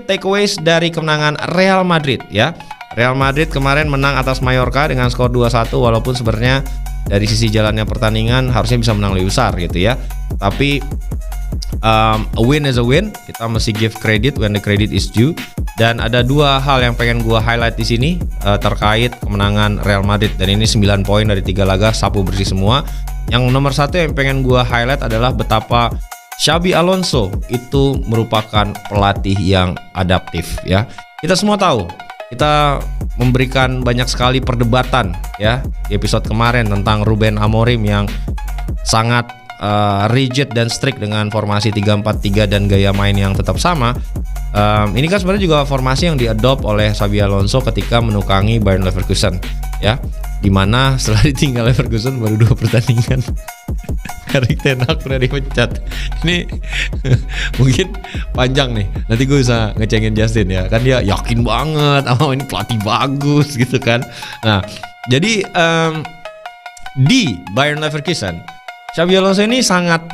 takeaways dari kemenangan Real Madrid ya. Real Madrid kemarin menang atas Mallorca dengan skor 2-1, walaupun sebenarnya dari sisi jalannya pertandingan harusnya bisa menang lebih besar gitu ya. Tapi a win is a win. Kita mesti give credit when the credit is due. Dan ada dua hal yang pengen gua highlight di sini terkait kemenangan Real Madrid, dan ini 9 poin dari 3 laga, sapu bersih semua. Yang nomor satu yang pengen gua highlight adalah betapa Xabi Alonso itu merupakan pelatih yang adaptif ya. Kita semua tahu, kita memberikan banyak sekali perdebatan ya di episode kemarin tentang Ruben Amorim yang sangat rigid dan strict dengan formasi 3-4-3 dan gaya main yang tetap sama. Ini kan sebenarnya juga formasi yang diadopt oleh Xabi Alonso ketika menukangi Bayer Leverkusen ya, dimana setelah ditinggal Leverkusen baru 2 pertandingan Erik ten Hag udah dipecat. Ini mungkin panjang nih, nanti gue bisa ngecengin Justin ya, kan dia yakin banget ini pelatih bagus gitu kan. Nah jadi di Bayer Leverkusen Xabi Alonso ini sangat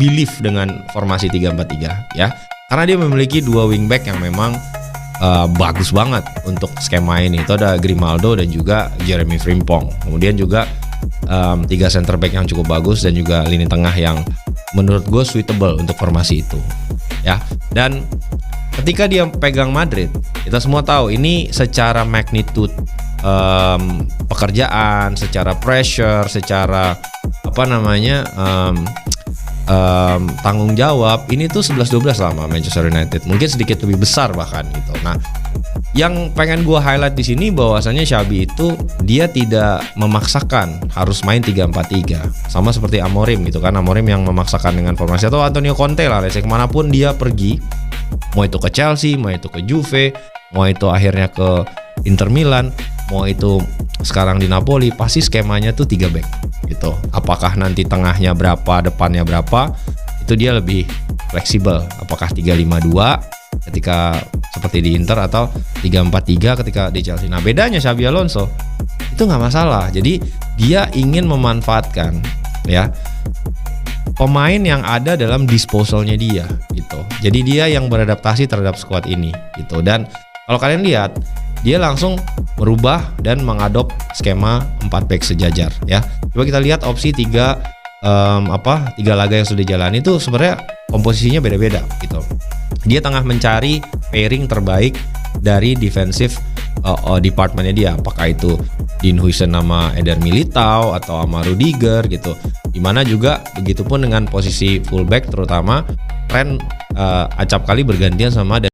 believe dengan formasi 3-4-3 ya, karena dia memiliki 2 wingback yang memang bagus banget untuk skema ini. Itu ada Grimaldo dan juga Jeremy Frimpong. Kemudian juga 3 center back yang cukup bagus dan juga lini tengah yang menurut gue suitable untuk formasi itu ya. Dan ketika dia pegang Madrid, kita semua tahu ini secara magnitude pekerjaan, secara pressure, secara tanggung jawab, ini tuh 11-12 sama Manchester United, mungkin sedikit lebih besar bahkan gitu. Nah, yang pengen gue highlight di sini bahwasanya Xabi itu dia tidak memaksakan harus main 3-4-3 sama seperti Amorim gitu kan. Amorim yang memaksakan dengan formasi, atau Antonio Conte lah, kemanapun dia pergi, mau itu ke Chelsea, mau itu ke Juve, mau itu akhirnya ke Inter Milan, mau itu sekarang di Napoli, pasti skemanya tuh 3 back gitu. Apakah nanti tengahnya berapa, depannya berapa, itu dia lebih fleksibel. Apakah 3-5-2 ketika seperti di Inter, atau 3-4-3 ketika di Chelsea. Nah bedanya Xabi Alonso itu nggak masalah. Jadi dia ingin memanfaatkan ya pemain yang ada dalam disposalnya dia gitu. Jadi dia yang beradaptasi terhadap squad ini gitu. Dan kalau kalian lihat, dia langsung merubah dan mengadop skema 4 back sejajar ya. Coba kita lihat opsi 3 laga yang sudah dijalani itu sebenarnya komposisinya beda-beda gitu. Dia tengah mencari pairing terbaik dari defensive departmentnya dia, apakah itu Dean Huijsen sama Eder Militao atau sama Rudiger gitu. Dimana juga begitupun dengan posisi fullback, terutama Trent acap kali bergantian sama